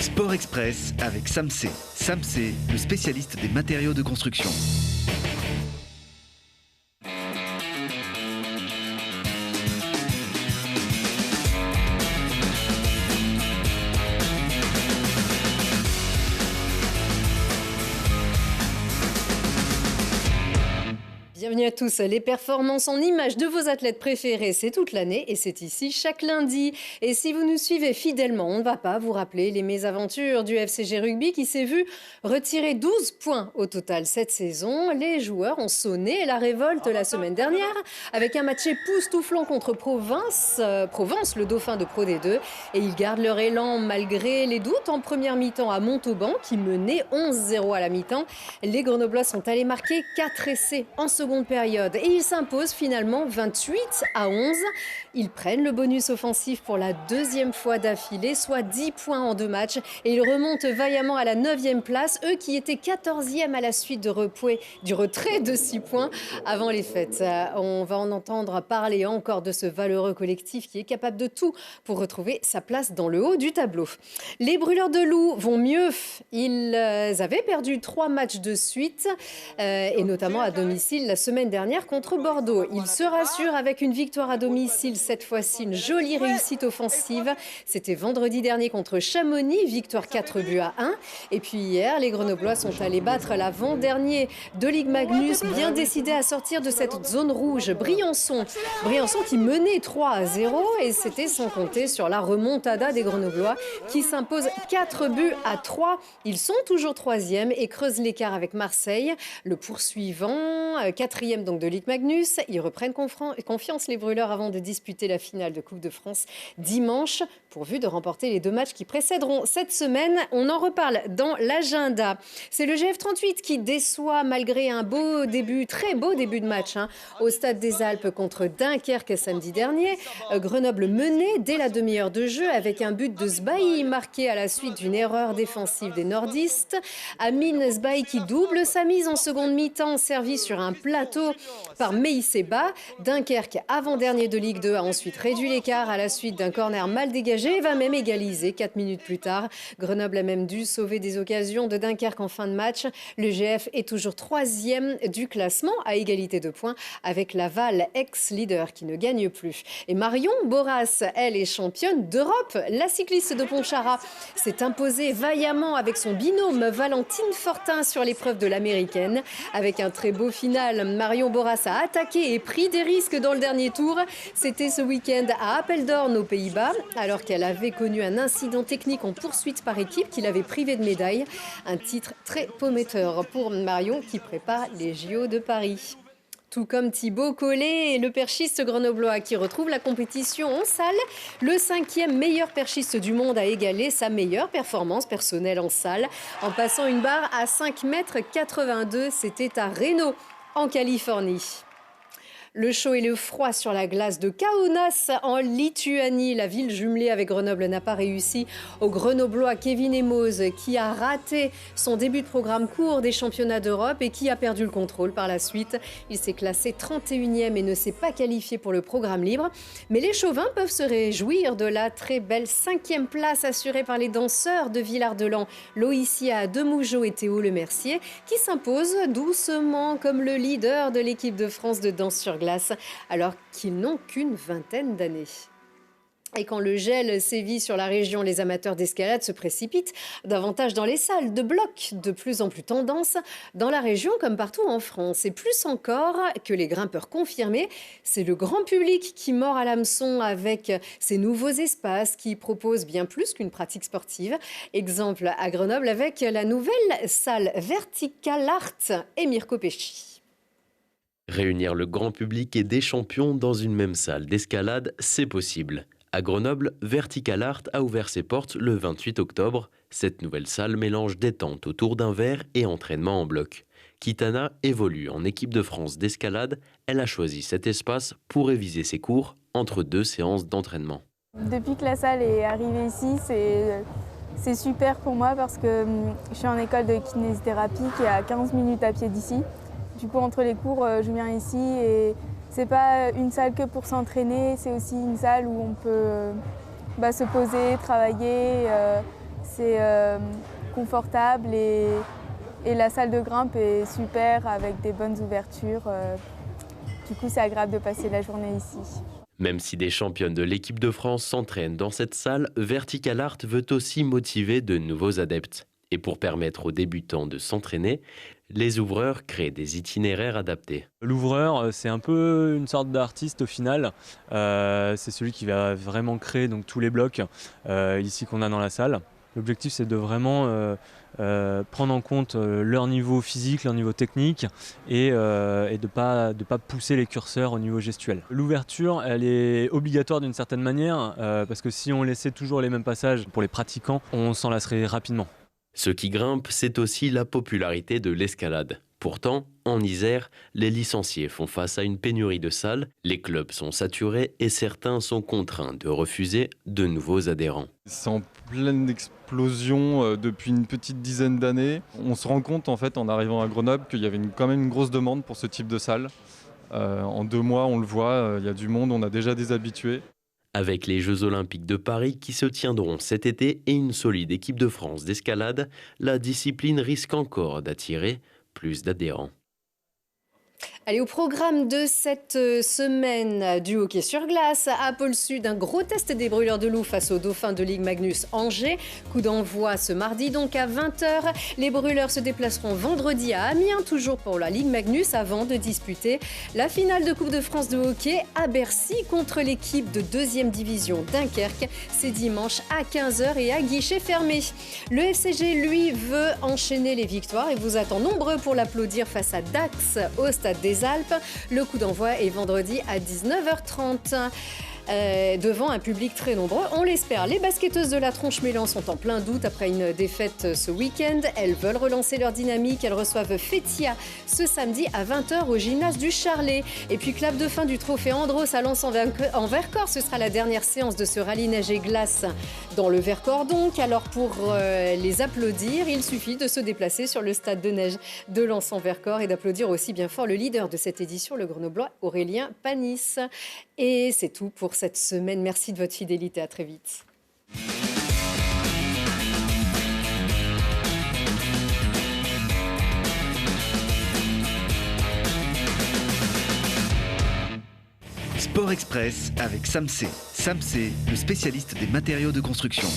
Sport Express avec Samsé. Samsé, le spécialiste des matériaux de construction. Bienvenue à tous. Les performances en images de vos athlètes préférés, c'est toute l'année et c'est ici chaque lundi. Et si vous nous suivez fidèlement, on ne va pas vous rappeler les mésaventures du FCG Rugby qui s'est vu retirer 12 points au total cette saison. Les joueurs ont sonné la révolte la semaine dernière avec un match époustouflant contre Provence, le dauphin de Pro D2. Et ils gardent leur élan malgré les doutes en première mi-temps à Montauban qui menait 11-0 à la mi-temps. Les Grenoblois sont allés marquer 4 essais en seconde période et ils s'imposent finalement 28-11. Ils prennent le bonus offensif pour la deuxième fois d'affilée, soit 10 points en 2 matchs et ils remontent vaillamment à la 9e place, eux qui étaient 14e à la suite du retrait de 6 points avant les fêtes. On va en entendre parler encore de ce valeureux collectif qui est capable de tout pour retrouver sa place dans le haut du tableau. Les brûleurs de loups vont mieux. Ils avaient perdu 3 matchs de suite et notamment à domicile la semaine dernière contre Bordeaux. Ils se rassurent avec une victoire à domicile, cette fois-ci une jolie réussite offensive. C'était vendredi dernier contre Chamonix, victoire 4-1. Et puis hier, les Grenoblois sont allés battre l'avant-dernier de Ligue Magnus, bien décidés à sortir de cette zone rouge. Briançon qui menait 3-0 et c'était sans compter sur la remontada des Grenoblois qui s'imposent 4-3. Ils sont toujours 3e et creusent l'écart avec Marseille. Le poursuivant, 4e donc de Ligue Magnus. Ils reprennent confiance les brûleurs avant de disputer la finale de Coupe de France dimanche, pourvu de remporter les 2 matchs qui précéderont cette semaine. On en reparle dans l'agenda. C'est le GF38 qui déçoit malgré un très beau début de match au Stade des Alpes contre Dunkerque samedi dernier. Grenoble menait dès la demi-heure de jeu avec un but de Sbaï marqué à la suite d'une erreur défensive des nordistes. Amine Sbaï qui double sa mise en seconde mi-temps, servi sur un plateau par Meïseba. Dunkerque, avant-dernier de Ligue 2, a ensuite réduit l'écart à la suite d'un corner mal dégagé et va même égaliser 4 minutes plus tard. Grenoble a même dû sauver des occasions de Dunkerque en fin de match. Le GF est toujours 3e du classement à égalité de points avec Laval, ex-leader qui ne gagne plus. Et Marion Boras, elle est championne d'Europe. La cycliste de Pontcharra s'est imposée vaillamment avec son binôme Valentine Fortin sur l'épreuve de l'américaine. Avec un très beau final, Marion Boras a attaqué et pris des risques dans le dernier tour. C'était ce week-end à Apeldoorn aux Pays-Bas, alors qu'elle avait connu un incident technique en poursuite par équipe qui l'avait privée de médaille. Un titre très prometteur pour Marion qui prépare les JO de Paris. Tout comme Thibaut Collet, le perchiste grenoblois qui retrouve la compétition en salle. Le 5e meilleur perchiste du monde a égalé sa meilleure performance personnelle en salle en passant une barre à 5,82 m. C'était à Reno, en Californie. Le chaud et le froid sur la glace de Kaunas en Lituanie. La ville jumelée avec Grenoble n'a pas réussi au Grenoblois Kevin Emos qui a raté son début de programme court des championnats d'Europe et qui a perdu le contrôle par la suite. Il s'est classé 31e et ne s'est pas qualifié pour le programme libre. Mais les chauvins peuvent se réjouir de la très belle 5e place assurée par les danseurs de Villard-de-Lans, Loïcia Demougeot et Théo Lemercier qui s'imposent doucement comme le leader de l'équipe de France de danse sur glace alors qu'ils n'ont qu'une vingtaine d'années. Et quand le gel sévit sur la région, les amateurs d'escalade se précipitent davantage dans les salles de bloc, de plus en plus tendance dans la région comme partout en France. Et plus encore que les grimpeurs confirmés, c'est le grand public qui mord à l'hameçon avec ces nouveaux espaces qui proposent bien plus qu'une pratique sportive. Exemple à Grenoble avec la nouvelle salle Vertical Art et Mirko Pesci. Réunir le grand public et des champions dans une même salle d'escalade, c'est possible. À Grenoble, Vertical Art a ouvert ses portes le 28 octobre. Cette nouvelle salle mélange détente autour d'un verre et entraînement en bloc. Kitana évolue en équipe de France d'escalade. Elle a choisi cet espace pour réviser ses cours entre 2 séances d'entraînement. Depuis que la salle est arrivée ici, c'est super pour moi parce que je suis en école de kinésithérapie qui est à 15 minutes à pied d'ici. Du coup, entre les cours, je viens ici et c'est pas une salle que pour s'entraîner, c'est aussi une salle où on peut se poser, travailler. assez confortable et la salle de grimpe est super avec des bonnes ouvertures. Du coup, c'est agréable de passer la journée ici. Même si des championnes de l'équipe de France s'entraînent dans cette salle, Vertical Art veut aussi motiver de nouveaux adeptes. Et pour permettre aux débutants de s'entraîner, les ouvreurs créent des itinéraires adaptés. L'ouvreur, c'est un peu une sorte d'artiste au final. C'est celui qui va vraiment créer donc, tous les blocs ici qu'on a dans la salle. L'objectif, c'est de vraiment prendre en compte leur niveau physique, leur niveau technique et de pas pousser les curseurs au niveau gestuel. L'ouverture, elle est obligatoire d'une certaine manière parce que si on laissait toujours les mêmes passages pour les pratiquants, on s'en lasserait rapidement. Ce qui grimpe, c'est aussi la popularité de l'escalade. Pourtant, en Isère, les licenciés font face à une pénurie de salles, les clubs sont saturés et certains sont contraints de refuser de nouveaux adhérents. C'est en pleine explosion depuis une petite dizaine d'années. On se rend compte en fait en arrivant à Grenoble qu'il y avait quand même une grosse demande pour ce type de salle. En 2 mois, on le voit, il y a du monde, on a déjà des habitués. Avec les Jeux Olympiques de Paris qui se tiendront cet été et une solide équipe de France d'escalade, la discipline risque encore d'attirer plus d'adhérents. Allez, au programme de cette semaine du hockey sur glace, à Pôle Sud, un gros test des Brûleurs de Loup face aux Dauphins de Ligue Magnus Angers. Coup d'envoi ce mardi, donc à 20h. Les Brûleurs se déplaceront vendredi à Amiens, toujours pour la Ligue Magnus, avant de disputer la finale de Coupe de France de hockey à Bercy contre l'équipe de 2e division Dunkerque. C'est dimanche à 15h et à guichet fermé. Le FCG, lui, veut enchaîner les victoires et vous attend nombreux pour l'applaudir face à Dax au Stade des Alpes. Le coup d'envoi est vendredi à 19h30. Devant un public très nombreux, on l'espère. Les basketteuses de la Tronche-Mélan sont en plein doute après une défaite ce week-end. Elles veulent relancer leur dynamique. Elles reçoivent Fétia ce samedi à 20h au gymnase du Charlet. Et puis clap de fin du trophée Andros à Lens en Vercors. Ce sera la dernière séance de ce rallye neige et glace dans le Vercors donc. Alors pour les applaudir, il suffit de se déplacer sur le stade de neige de Lens en Vercors et d'applaudir aussi bien fort le leader de cette édition, le Grenoblois Aurélien Panis. Et c'est tout pour cette semaine. Merci de votre fidélité. À très vite. Sport Express avec Samsé. Samsé, le spécialiste des matériaux de construction.